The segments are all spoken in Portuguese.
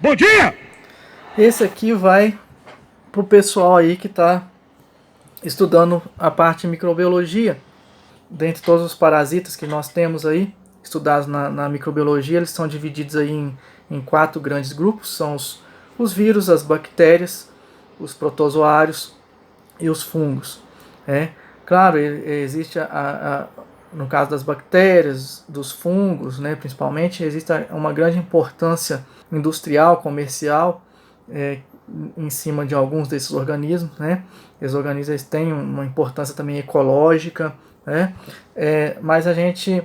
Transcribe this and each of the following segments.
Bom dia! Esse aqui vai para o pessoal aí que está estudando a parte de microbiologia. Dentre todos os parasitas que nós temos aí, estudados na microbiologia, eles são divididos aí em 4 grandes grupos. São os vírus, as bactérias, os protozoários e os fungos. Claro, existe no caso das bactérias, dos fungos, principalmente, existe uma grande importância industrial, comercial, em cima de alguns desses organismos. Esses organismos têm uma importância também ecológica, mas a gente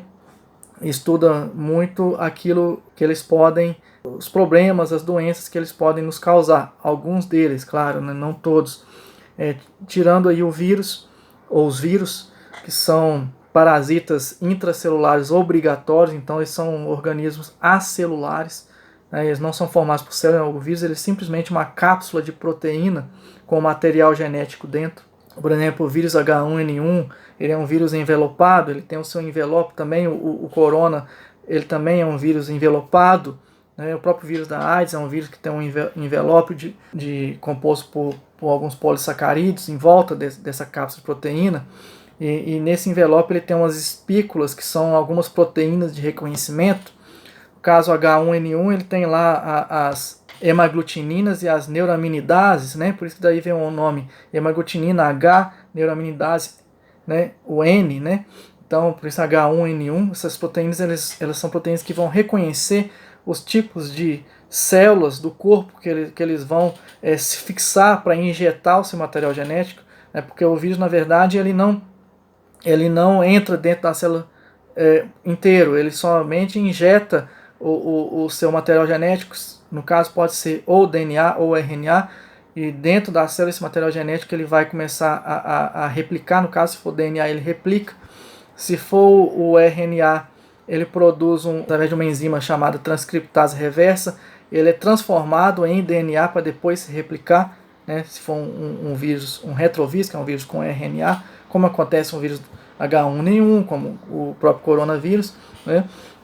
estuda muito aquilo que eles podem, os problemas, as doenças que eles podem nos causar. Alguns deles, claro, não todos. Tirando aí o vírus, ou os vírus, que são parasitas intracelulares obrigatórios, então eles são organismos acelulares, eles não são formados por células. O vírus ele é simplesmente uma cápsula de proteína com material genético dentro. Por exemplo, o vírus H1N1, ele é um vírus envelopado, ele tem o seu envelope também. O corona, ele também é um vírus envelopado. O próprio vírus da AIDS é um vírus que tem um envelope composto por alguns polissacarídeos em volta dessa cápsula de proteína. E nesse envelope ele tem umas espículas que são algumas proteínas de reconhecimento. No caso H1N1, ele tem lá as hemaglutininas e as neuraminidases, por isso que daí vem o nome hemaglutinina H, neuraminidase, o N, então por isso H1N1. Essas proteínas elas são proteínas que vão reconhecer os tipos de células do corpo que eles vão se fixar para injetar o seu material genético, porque o vírus, na verdade, ele não entra dentro da célula inteiro, ele somente injeta o seu material genético. No caso pode ser ou DNA ou RNA, e dentro da célula esse material genético ele vai começar a replicar. No caso, se for DNA, ele replica. Se for o RNA, ele produz, através de uma enzima chamada transcriptase reversa, ele é transformado em DNA para depois se replicar. Se for um vírus, um retrovírus, que é um vírus com RNA, como acontece com o vírus H1N1, como o próprio coronavírus,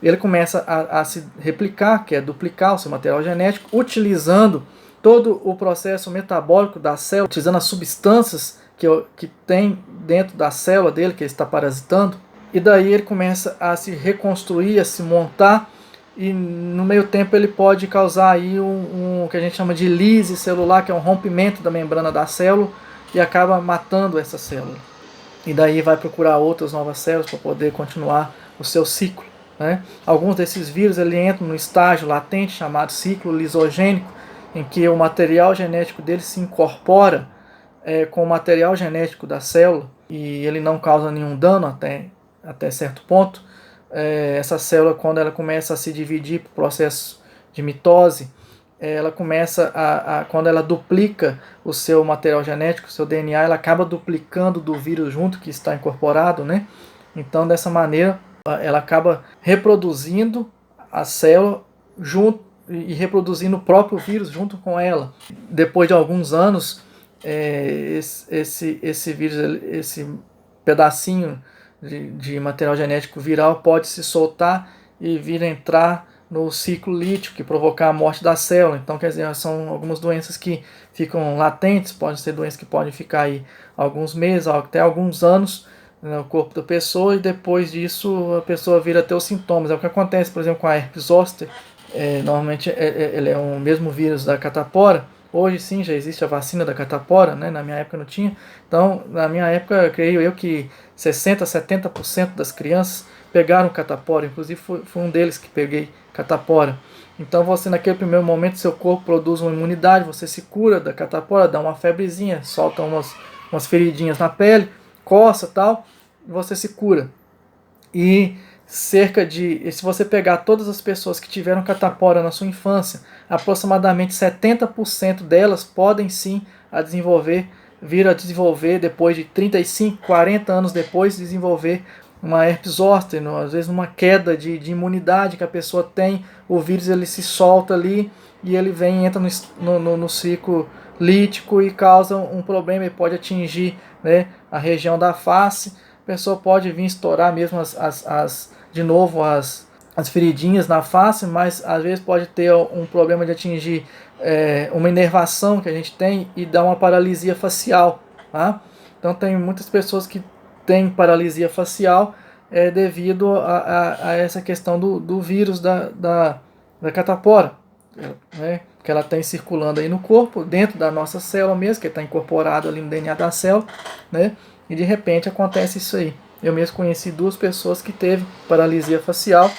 ele começa a se replicar, que é duplicar o seu material genético, utilizando todo o processo metabólico da célula, utilizando as substâncias que tem dentro da célula dele, que ele está parasitando, e daí ele começa a se reconstruir, a se montar, e no meio tempo ele pode causar aí o que a gente chama de lise celular, que é um rompimento da membrana da célula, e acaba matando essa célula. E daí vai procurar outras novas células para poder continuar o seu ciclo. Alguns desses vírus ele entram no estágio latente chamado ciclo lisogênico, em que o material genético dele se incorpora com o material genético da célula, e ele não causa nenhum dano até certo ponto. Essa célula, quando ela começa a se dividir por processo de mitose, ela começa quando ela duplica o seu material genético, o seu DNA, ela acaba duplicando do vírus junto que está incorporado, Então, dessa maneira, ela acaba reproduzindo a célula junto e reproduzindo o próprio vírus junto com ela. Depois de alguns anos, esse vírus, esse pedacinho de material genético viral pode se soltar e vir a entrar no ciclo lítico, que provocar a morte da célula. Então, quer dizer, são algumas doenças que ficam latentes, podem ser doenças que podem ficar aí alguns meses, até alguns anos no corpo da pessoa, e depois disso a pessoa vira a ter os sintomas. É o que acontece, por exemplo, com a herpes zoster. Normalmente ele é o mesmo vírus da catapora. Hoje sim já existe a vacina da catapora, na minha época não tinha. Então, na minha época, creio eu que 60%, 70% das crianças pegaram catapora. Inclusive foi um deles que peguei catapora. Então você, naquele primeiro momento, seu corpo produz uma imunidade, você se cura da catapora, dá uma febrezinha, solta umas feridinhas na pele, coça e tal, e você se cura. E se você pegar todas as pessoas que tiveram catapora na sua infância, aproximadamente 70% delas podem sim vir a desenvolver depois de 35, 40 anos depois, desenvolver uma herpes zoster, às vezes uma queda de imunidade que a pessoa tem. O vírus ele se solta ali e ele entra no ciclo lítico e causa um problema. Ele pode atingir a região da face. A pessoa pode vir estourar mesmo de novo as as feridinhas na face, mas às vezes pode ter um problema de atingir uma inervação que a gente tem e dar uma paralisia facial, tá? Então tem muitas pessoas que têm paralisia facial devido a essa questão do vírus da catapora, né? Que ela tem circulando aí no corpo, dentro da nossa célula mesmo, que está incorporado ali no DNA da célula, né? E de repente acontece isso aí. Eu mesmo conheci 2 pessoas que teve paralisia facial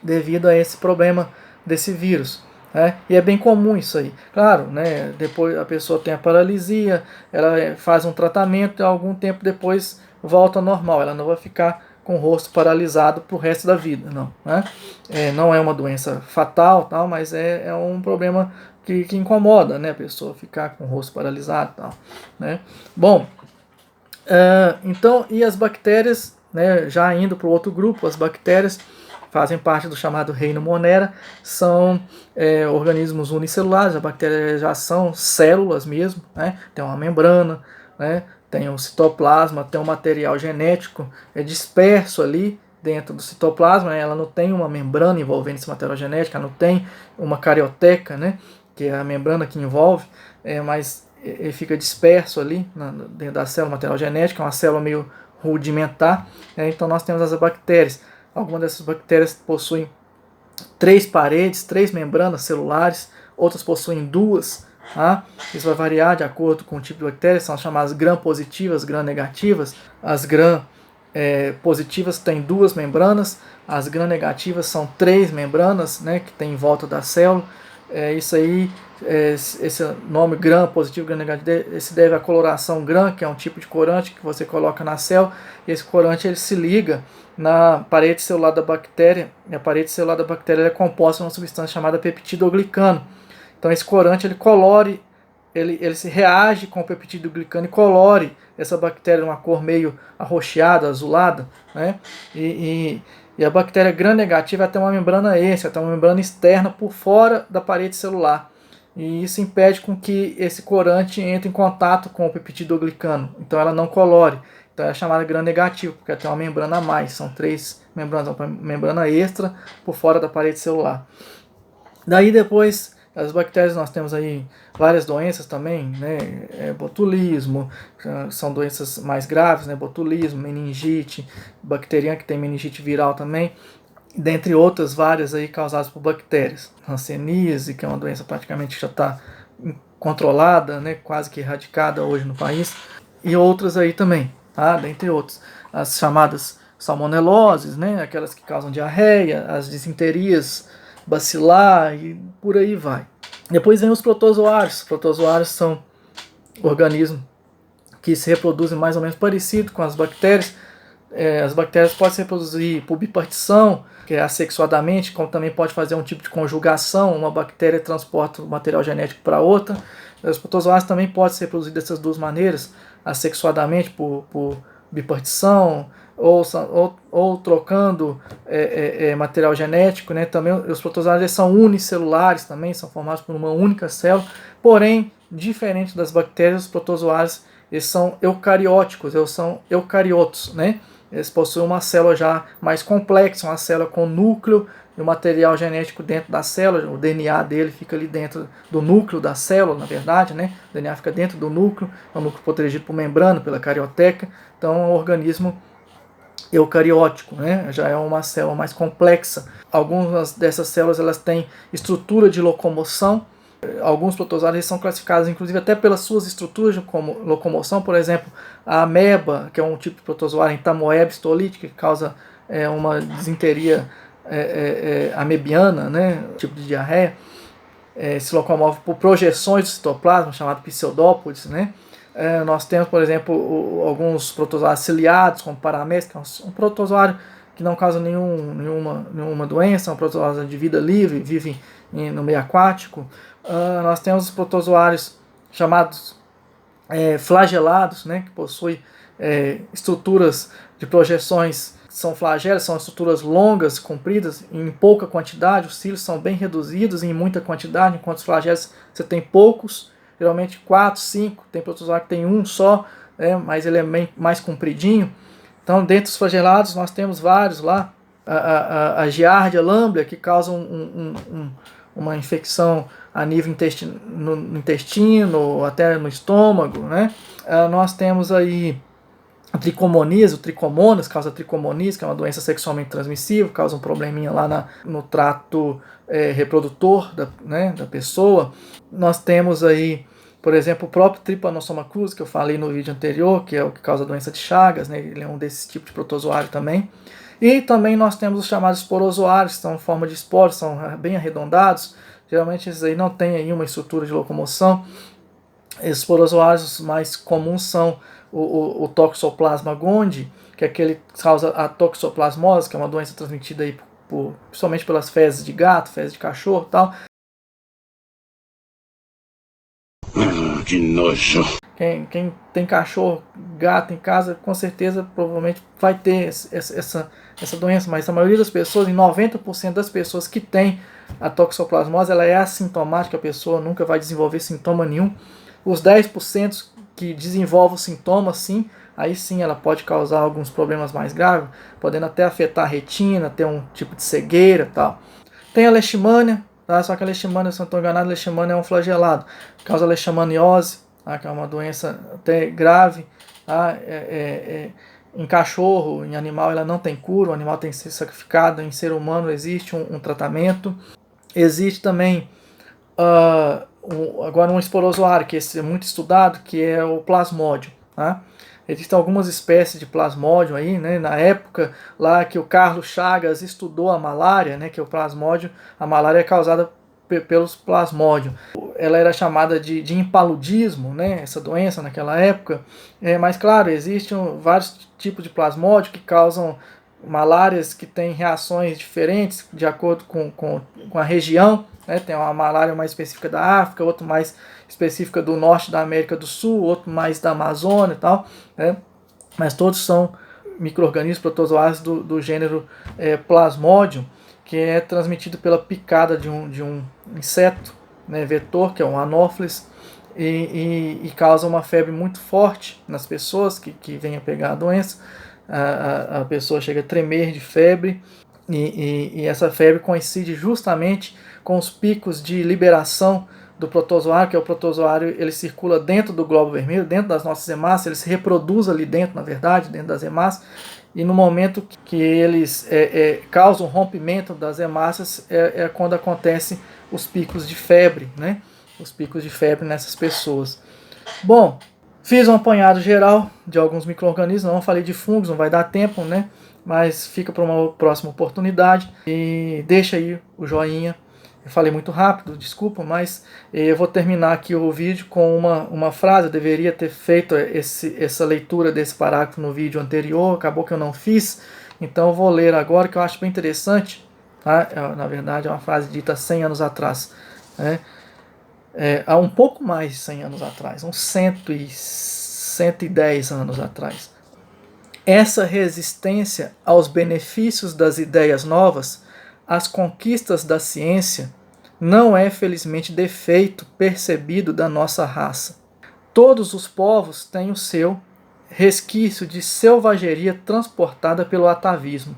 devido a esse problema desse vírus. E é bem comum isso aí. Claro, né, depois a pessoa tem a paralisia, ela faz um tratamento e algum tempo depois volta ao normal. Ela não vai ficar com o rosto paralisado para o resto da vida. Não, né? Não é uma doença fatal, tal, mas é um problema que incomoda, né, a pessoa ficar com o rosto paralisado. Tal, né? Bom, então, e as bactérias, né, já indo para o outro grupo, as bactérias fazem parte do chamado reino Monera, são organismos unicelulares. As bactérias já são células mesmo, né? Tem uma membrana, né? Tem um citoplasma, tem um material genético disperso ali dentro do citoplasma, né? Ela não tem uma membrana envolvendo esse material genético, ela não tem uma carioteca, né? Que é a membrana que envolve, mas ele fica disperso ali dentro da célula, material genético, é uma célula meio rudimentar. Então nós temos as bactérias. Algumas dessas bactérias possuem 3 paredes, 3 membranas celulares, outras possuem 2. Tá? Isso vai variar de acordo com o tipo de bactéria, são chamadas gram-positivas, gram-negativas. As gram-positivas têm 2 membranas, as gram-negativas são 3 membranas, né, que tem em volta da célula. Isso aí, esse nome gram positivo, gram negativo, se deve à coloração gram, que é um tipo de corante que você coloca na célula, e esse corante ele se liga na parede celular da bactéria, e a parede celular da bactéria é composta de uma substância chamada peptidoglicano. Então esse corante ele se reage com o peptidoglicano e colore essa bactéria numa cor meio arroxeada, azulada, né? E a bactéria gram-negativa tem uma membrana extra, tem uma membrana externa por fora da parede celular. E isso impede com que esse corante entre em contato com o peptidoglicano. Então ela não colore. Então é chamada gram-negativa, porque ela tem uma membrana a mais. São 3 membranas, uma membrana extra por fora da parede celular. Daí depois, as bactérias, nós temos aí várias doenças também, né? Botulismo, são doenças mais graves, né? Botulismo, meningite, bacteriana que tem meningite viral também, dentre outras várias aí causadas por bactérias. Hanseníase, que é uma doença praticamente que já está controlada, né? Quase que erradicada hoje no país, e outras aí também, tá? Dentre outras. As chamadas salmoneloses, né? Aquelas que causam diarreia, as disenterias bacilar e por aí vai. Depois vem os protozoários. Os protozoários são organismos que se reproduzem mais ou menos parecido com as bactérias. As bactérias podem se reproduzir por bipartição, que é assexuadamente, como também pode fazer um tipo de conjugação, uma bactéria transporta o material genético para outra. Os protozoários também podem se reproduzir dessas 2 maneiras, assexuadamente por bipartição, ou trocando material genético, né? Também os protozoários são unicelulares também, são formados por uma única célula, porém, diferente das bactérias, os protozoários eles são eucarióticos, eles são eucariotos, né? Eles possuem uma célula já mais complexa, uma célula com núcleo e o material genético dentro da célula, o DNA dele fica ali dentro do núcleo da célula, na verdade, né? O DNA fica dentro do núcleo, é um núcleo protegido por membrana, pela carioteca, então é um organismo eucariótico, né? Já é uma célula mais complexa. Algumas dessas células elas têm estrutura de locomoção. Alguns protozoários são classificados inclusive até pelas suas estruturas de locomoção. Por exemplo, a ameba, que é um tipo de protozoário entamoeba histolítica que causa uma disenteria amebiana, né? Tipo de diarreia, se locomove por projeções do citoplasma, chamado pseudópodes, né? Nós temos, por exemplo, alguns protozoários ciliados, como Paramestes, que é um protozoário que não causa nenhuma doença, é um protozoário de vida livre, vive no meio aquático. Nós temos os protozoários chamados flagelados, né, que possuem estruturas de projeções, são flagelos, são estruturas longas, compridas, em pouca quantidade. Os cílios são bem reduzidos em muita quantidade, enquanto os flagelos você tem poucos, geralmente 4, 5, tem protozoário que tem um só, mas ele é mais compridinho. Então, dentro dos flagelados, nós temos vários lá, a Giardia lamblia, que causa uma infecção a nível no intestino, até no estômago, né? Nós temos aí a tricomoníase, o tricomonas, causa tricomoníase, que é uma doença sexualmente transmissível, causa um probleminha lá no trato reprodutor da pessoa. Nós temos aí, por exemplo, o próprio Trypanosoma cruzi, que eu falei no vídeo anterior, que é o que causa a doença de Chagas, né? Ele é um desses tipos de protozoário também. E também nós temos os chamados esporozoários, que são em forma de esporos, são bem arredondados. Geralmente esses aí não têm aí uma estrutura de locomoção. Esses esporozoários mais comuns são o Toxoplasma gondii, que é aquele que causa a toxoplasmose, que é uma doença transmitida aí principalmente pelas fezes de gato, fezes de cachorro e tal. Que nojo. Quem tem cachorro, gato em casa, com certeza, provavelmente vai ter essa doença, mas a maioria das pessoas, em 90% das pessoas que tem a toxoplasmose, ela é assintomática, a pessoa nunca vai desenvolver sintoma nenhum. Os 10% que desenvolvem sintomas, sim, aí sim ela pode causar alguns problemas mais graves, podendo até afetar a retina, ter um tipo de cegueira e tal. Tem a leishmania, tá? Só que a leishmania, se eu não estou enganado, a leishmania é um flagelado, causa leishmaniose, tá? Que é uma doença até grave, tá? Em cachorro, em animal, ela não tem cura, o animal tem que ser sacrificado, em ser humano existe um tratamento. Existe também agora um esporozoário, que esse é muito estudado, que é o plasmódio, tá? Existem algumas espécies de plasmódio aí, né? Na época lá que o Carlos Chagas estudou a malária, né? Que o plasmódio, a malária é causada pelos plasmódios. Ela era chamada de impaludismo, né? Essa doença naquela época. Mas claro, existem vários tipos de plasmódio que causam malárias que têm reações diferentes de acordo com a região, né? Tem uma malária mais específica da África, outra mais específica do norte da América do Sul, outro mais da Amazônia e tal, né? Mas todos são micro-organismos protozoários do gênero Plasmodium, que é transmitido pela picada de um inseto, né, vetor, que é um Anopheles, e causa uma febre muito forte nas pessoas que vêm a pegar a doença. A pessoa chega a tremer de febre, e essa febre coincide justamente com os picos de liberação do protozoário, que é o protozoário, ele circula dentro do globo vermelho, dentro das nossas hemácias, ele se reproduz ali dentro, na verdade, dentro das hemácias, e no momento que eles causam rompimento das hemácias é quando acontecem os picos de febre, né? Os picos de febre nessas pessoas. Bom, fiz um apanhado geral de alguns micro-organismos, não falei de fungos, não vai dar tempo, né? Mas fica para uma próxima oportunidade. E deixa aí o joinha. Eu falei muito rápido, desculpa, mas eu vou terminar aqui o vídeo com uma frase. Eu deveria ter feito essa leitura desse parágrafo no vídeo anterior, acabou que eu não fiz. Então eu vou ler agora, que eu acho bem interessante. Tá? Na verdade é uma frase dita 100 anos atrás, né? Há um pouco mais de 100 anos atrás, uns 110 anos atrás. Essa resistência aos benefícios das ideias novas, às conquistas da ciência, não é felizmente defeito percebido da nossa raça. Todos os povos têm o seu resquício de selvageria transportada pelo atavismo,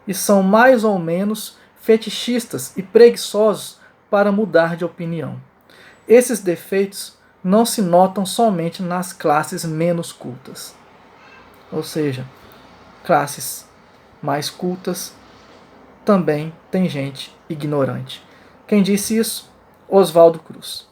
e são mais ou menos fetichistas e preguiçosos para mudar de opinião. Esses defeitos não se notam somente nas classes menos cultas. Ou seja, classes mais cultas também tem gente ignorante. Quem disse isso? Oswaldo Cruz.